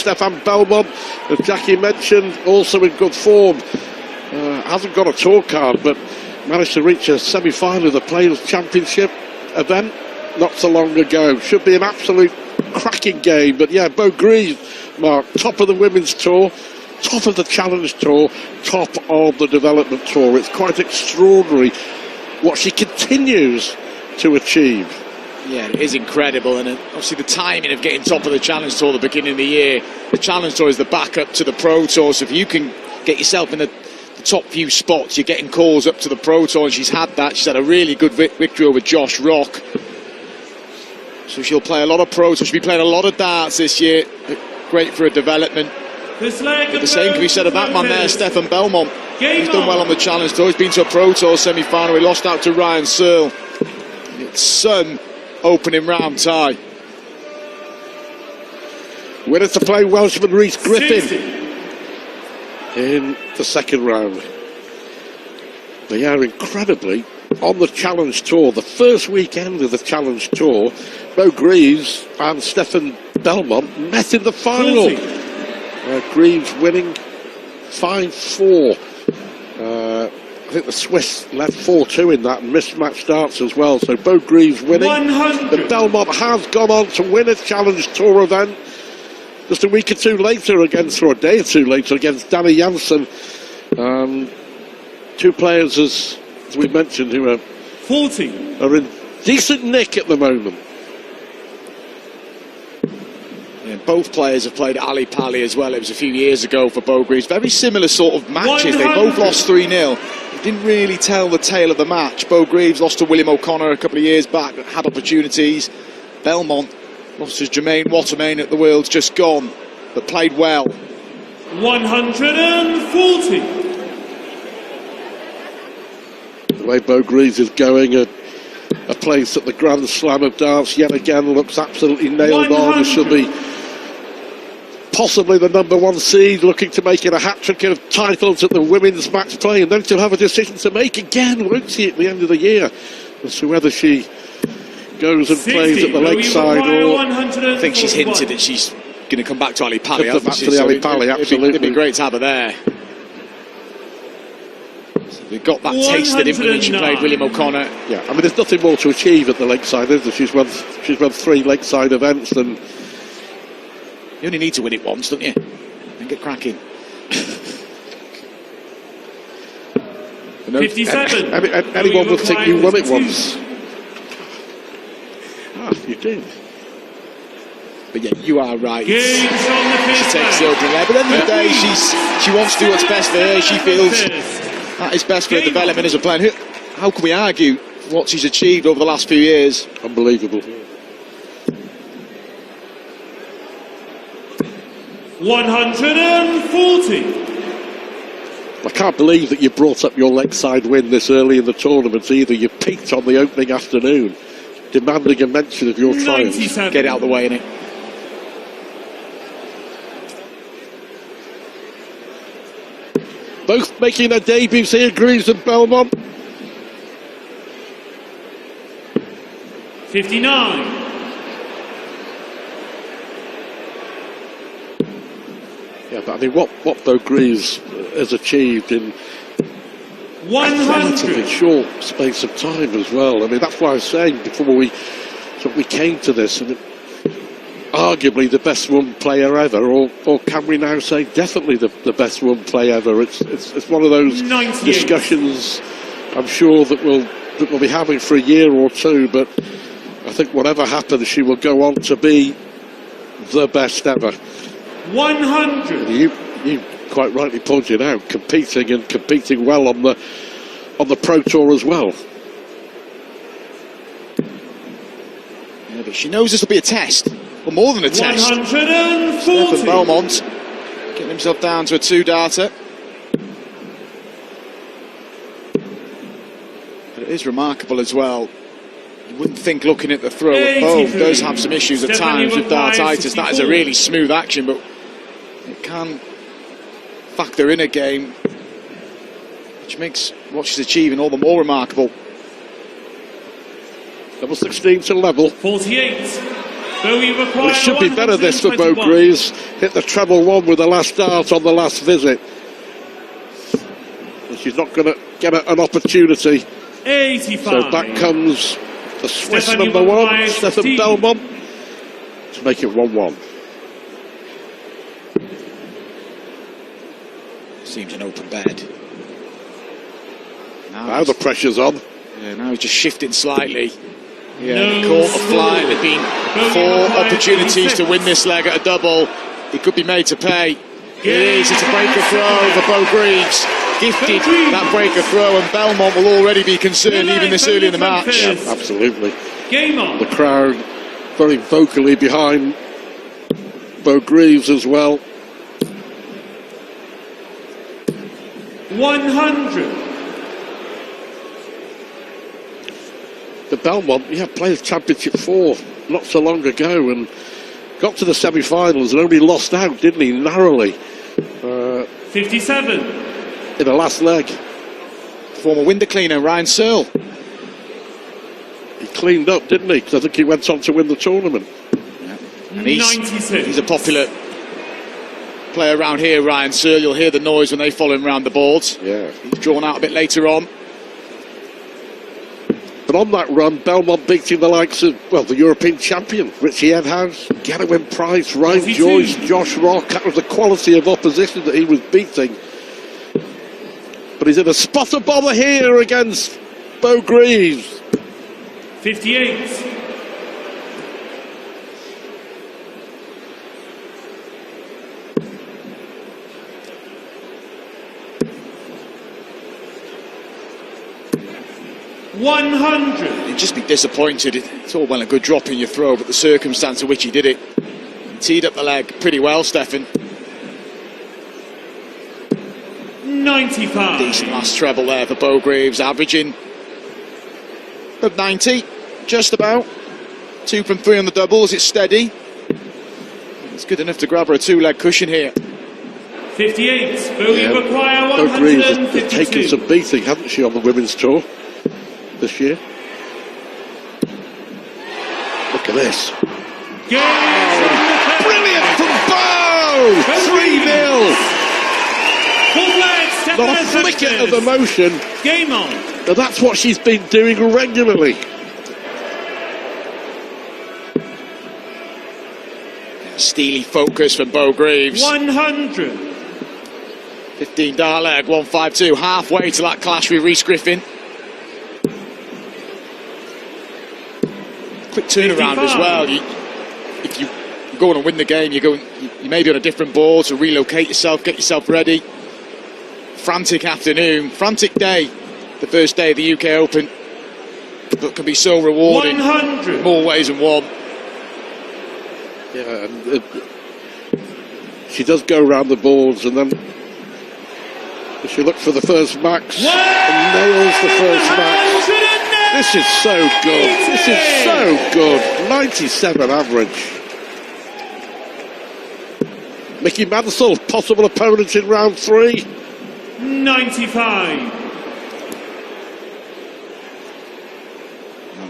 Stefan Bellmont, as Jackie mentioned, also in good form. Hasn't got a tour card, but managed to reach a semi-final of the Players' Championship event not so long ago. Should be an absolute cracking game. But yeah, Beau Greaves, Mark, top of the women's tour, top of the Challenge Tour, top of the Development Tour. It's quite extraordinary what she continues to achieve. Yeah, it is incredible, and obviously the timing of getting top of the Challenge Tour at the beginning of the year. The Challenge Tour is the backup to the Pro Tour, so if you can get yourself in the top few spots, you're getting calls up to the Pro Tour, and she's had that. She's had a really good victory over Josh Rock, so she'll play a lot of Pro Tour. She'll be playing a lot of darts this year. Great for her development. But the same can be said of that man there, Stefan Bellmont. He's done well on the Challenge Tour. He's been to a Pro Tour semi-final. He lost out to Ryan Searle. It's some opening round tie. Winner to play, Welshman Rhys Griffin in the second round. They are incredibly on the Challenge Tour. The first weekend of the Challenge Tour, Beau Greaves and Stefan Bellmont met in the final. Greaves winning 5-4. I think the Swiss led 4-2 in that, and mismatched darts as well. So Beau Greaves winning. 100. But Bellmont has gone on to win a Challenge Tour event just a week or two later against, or a day or two later, against Danny Jansen. Two players, as we mentioned, who are 40. Are in decent nick at the moment. Yeah, both players have played Ali Pali as well. It was a few years ago for Beau Greaves. Very similar sort of matches. 100. They both lost 3-0. Didn't really tell the tale of the match. Beau Greaves lost to William O'Connor a couple of years back, had opportunities. Bellmont lost to Jermaine Watermain at the World's just gone, but played well. 140. The way Beau Greaves is going, a place at the Grand Slam of darts yet again looks absolutely nailed 100. on. She'll be possibly the #1 seed, looking to make it a hat-trick of titles at the women's match play, and then she'll have a decision to make again, won't she, at the end of the year, as to whether she goes and 60. plays at the lakeside, or I think she's hinted that she's going to come back to Ali Pali. Come back to the Ali Pali, absolutely. It'd be great to have her there. So they've got that taste, didn't they, when she played William O'Connor. Yeah, I mean, there's nothing more to achieve at the lakeside, is there? She's run 3 lakeside events, and you only need to win it once, don't you? And get cracking. 57. Anyone would think you won it once. Ah, you did. But yeah, you are right. Games on the She takes the opening there, but at the end of the day, she wants to do what's best for her. She feels that is best for her development as a player. How can we argue what she's achieved over the last few years? Unbelievable. 140. I can't believe that you brought up your lakeside win this early in the tournament either. You peaked on the opening afternoon, demanding a mention of your triumph. Get it out of the way, innit? Both making their debuts here, Greaves and Bellmont. 59. Yeah, but I mean, what Beau Greaves has achieved in a 100. relatively short space of time as well. I mean, that's why I was saying before we came to this, and arguably the best one player ever, or can we now say definitely the best one play ever? It's one of those 98. discussions I'm sure that we'll be having for a year or two, but I think whatever happens, she will go on to be the best ever. 100. You quite rightly pointed out, competing well on the Pro Tour as well. Yeah, but she knows this will be a test, or more than a test. 140. Stefan Bellmont getting himself down to a 2-darter. But it is remarkable as well. You wouldn't think, looking at the throw, Beau does have some issues at times with dartitis. That is a really smooth action, but it can factor in a game, which makes what she's achieving all the more remarkable. Double 16 to level. 48. Beau It requires should be better this for Beau 121. Greaves. Hit the treble one with the last dart on the last visit. And she's not going to get an opportunity. 85. So back comes the Swiss Stefan number one, requires Stefan 15. Bellmont, to make it 1-1. Seems an open bed. Now the pressure's on. Yeah, now he's just shifting slightly. Yeah, No caught a score. flight. There'd been four opportunities to win this leg at a double. He could be made to pay. It is. It's a breaker throw for Beau Greaves. Gifted that breaker throw, and Bellmont will already be concerned even this early in the match. Yeah, absolutely. Game on. The crowd very vocally behind Beau Greaves as well. 100. The Bellmont, played Championship 4 not so long ago and got to the semi-finals and only lost out, didn't he, narrowly, 57. in the last leg. Former window cleaner Ryan Searle. He cleaned up, didn't he? Because I think he went on to win the tournament. And he's 96. a popular player around here, Ryan Searle. You'll hear the noise when they follow him around the boards. Yeah. He's drawn out a bit later on. But on that run, Bellmont beating the likes of, the European champion, Richie Edhouse, Ganowin Price, Ryan 42. Joyce, Josh Rock. That was the quality of opposition that he was beating. But he's in a spotter bother here against Beau Greaves. 58. $100. He'd just be disappointed. It's all well and good dropping your throw, but the circumstance in which he did it. He teed up the leg pretty well, Stefan. 95. Decent last treble there for Beau Greaves, averaging of 90, just about. 2 from 3 on the doubles, it's steady. It's good enough to grab her a 2-leg cushion here. 58. Beau require Beau Greaves has 152. taken some beating, hasn't she, on the women's tour this year? Look at this. Brilliant from Beau! 3-0! Not a flicker of emotion. Game on. Now that's what she's been doing regularly. Steely focus from Beau Greaves. 100. 15 dart leg, 152, halfway to that clash with Rhys Griffin. Quick turnaround 55. as well. If you go on and win the game, you may be on a different board, so relocate yourself, get yourself ready. Frantic afternoon, frantic day, the first day of the UK Open, but can be so rewarding 100. in more ways than one. Yeah, and she does go around the boards, and then she looks for the first max and nails the first max. This is so good. This is so good. 97 average. Mickey Mansell, possible opponent in round 3. 95.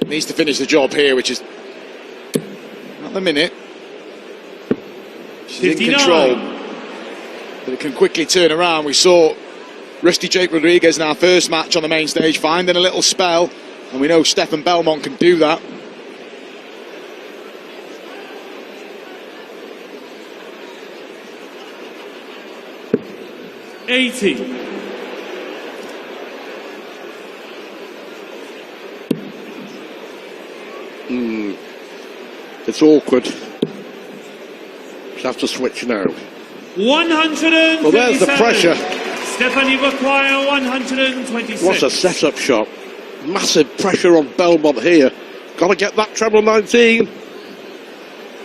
Needs to finish the job here, which is not the minute. She's 59. in control, but it can quickly turn around. We saw Rusty Jake Rodriguez in our first match on the main stage finding a little spell, and we know Stefan Bellmont can do that. $80. It's awkward. She'll have to switch now. 137. Well, there's the pressure. Stephanie require 126. What a setup shot. Massive pressure on Bellmont here. Got to get that treble 19.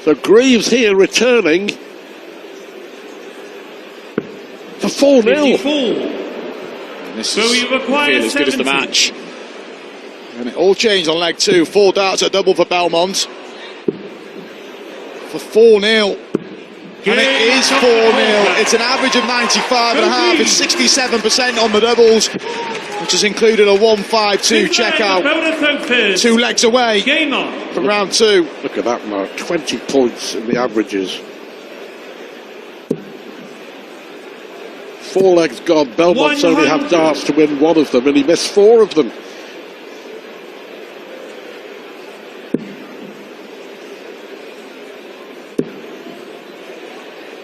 So Greaves here returning for 4-0. 54. This So is he requires as good as the 70. match. And it all changed on leg 2. 4 darts at double for Bellmont. For 4-0. And it is 4-0. It's an average of 95.5. It's 67% on the doubles. which has included a 1-5-2 checkout, 2 legs away Game on. from round 2. Look at that mark, 20 points in the averages. 4 legs gone. Bellmont's only had darts to win 1 of them, and he missed 4 of them.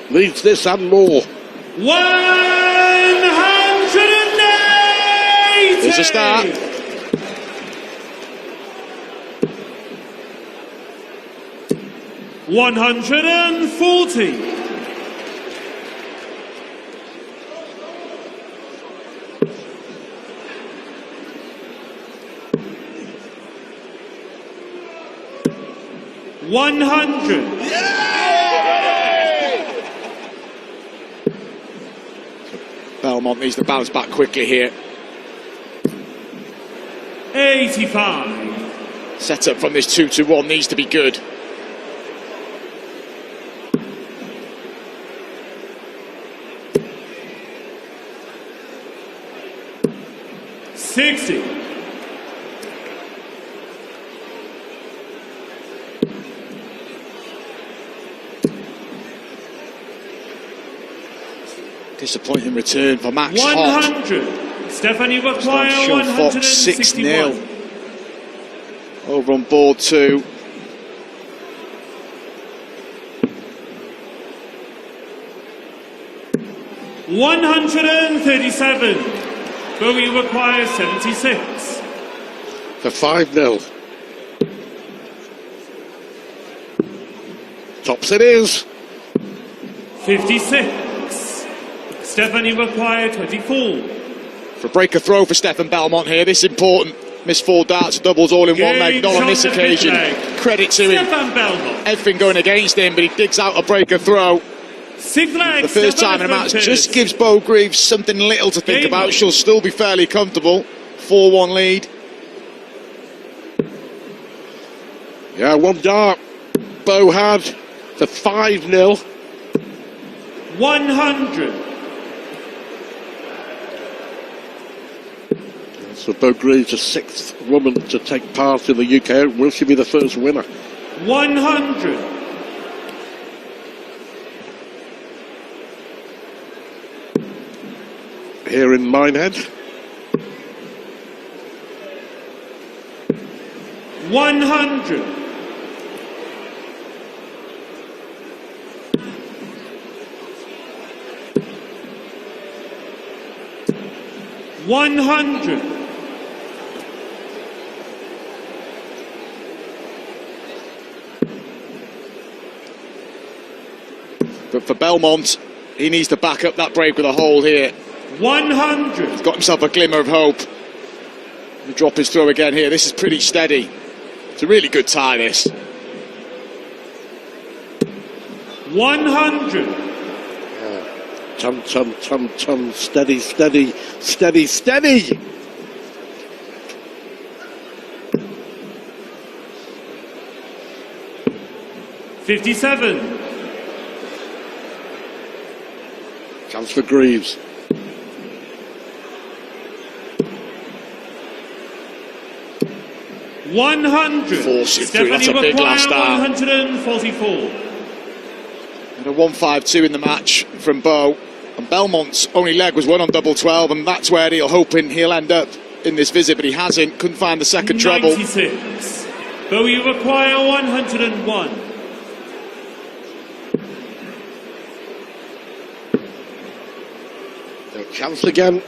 Needs this and more. 180. There's a start. $140. Bellmont needs to bounce back quickly here. 85. Set up from this 2-1 needs to be good. $60. Disappointing return for Max 100. Stefan, you require Sean Fox 161. 6-0 over on board 2. $137. Beau, you require 76. For 5-0. Tops it is. 56. Stefan, you require 24. For a breaker throw for Stefan Bellmont here, this is important. Missed 4 darts, doubles all in one leg, not on this occasion. Credit to him. Stefan Bellmont. Everything going against him, but he digs out a breaker throw. 6 legs. The first time in a match just gives Beau Greaves something little to think about. She'll still be fairly comfortable. 4-1 lead. Yeah, 1 dart. Beau had for 5-0. 100. So Beau Greaves, the 6th woman to take part in the UK Open. Will she be the first winner? 100. Here in Minehead. 100. $100. But for Bellmont, he needs to back up that break with a hold here. 100. He's got himself a glimmer of hope. He'll drop his throw again here. This is pretty steady. It's a really good tie, this. 100. Tum, tum, tum, tum. Steady, steady, steady, steady. $57. Chance for Greaves. $100. Force it through, that's a big last start. 144. And a 1-5-2 in the match from Beau. And Bellmont's only leg was 1 on double 12, and that's where he'll end up in this visit, but he hasn't. Couldn't find the second treble. 96. Beau, you require 101. Chance again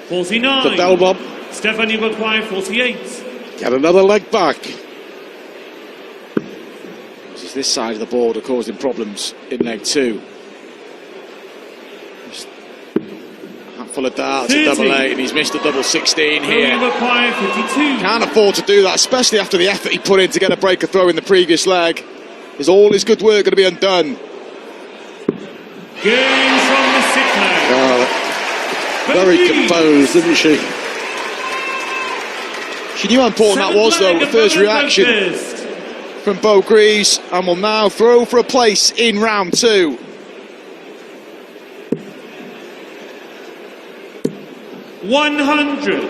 49. for Bellmont. Stefan, you require 48. Get another leg back. It's this side of the board are causing problems in leg 2. Just a handful of darts at 30. double 8, and he's missed a double 16 Beau, here. you require 52. Can't afford to do that, especially after the effort he put in to get a breaker throw in the previous leg. Is all his good work going to be undone? Games from the 6th leg. Very composed, isn't she? She knew how important that was, though. The first reaction from Beau Greaves, and will now throw for a place in round 2. $100.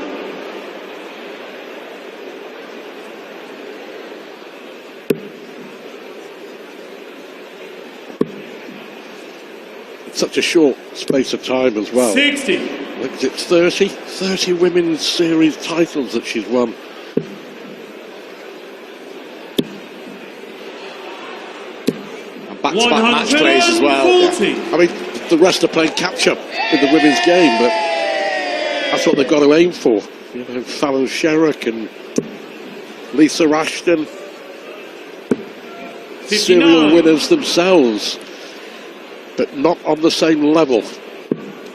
such a short space of time as well. 60. I think it's 30 women's series titles that she's won. And back-to-back match plays as well. 140. I mean, the rest are playing catch-up in the women's game, but that's what they've got to aim for. You know, Fallon Sherrock and Lisa Ashton, 59. serial winners themselves, but not on the same level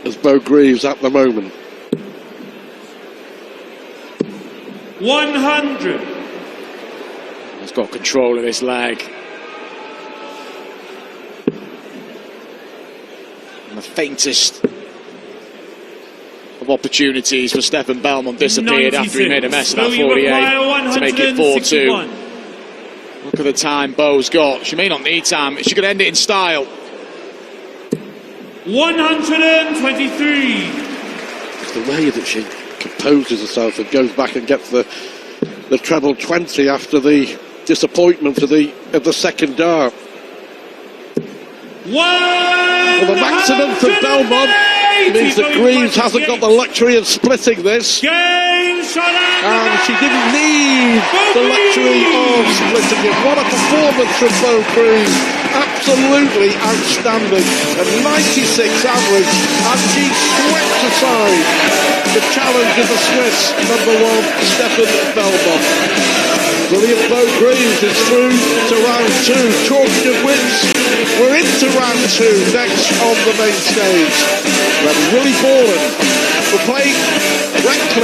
as Beau Greaves at the moment. 100. He's got control of this leg. And the faintest of opportunities for Stefan Bellmont disappeared after he made a mess of that 48 to make it 4-2. Look at the time Beau's got. She may not need time, but she could end it in style. 123. It's the way that she composes herself and goes back and gets the treble 20 after the disappointment of the second dart. Well, the maximum for Bellmont means that Greaves hasn't got the luxury of splitting this, and she didn't need the luxury of splitting it. What a performance from Beau Greaves, absolutely outstanding, a 96 average, and she swept aside the challenge of the Swiss #1 Stefan Bellmont. Brilliant. Beau Greaves is through to round 2. Talking of which, we're into round 2 next on the main stage. We have Willie Borland. We're playing Red Cliff.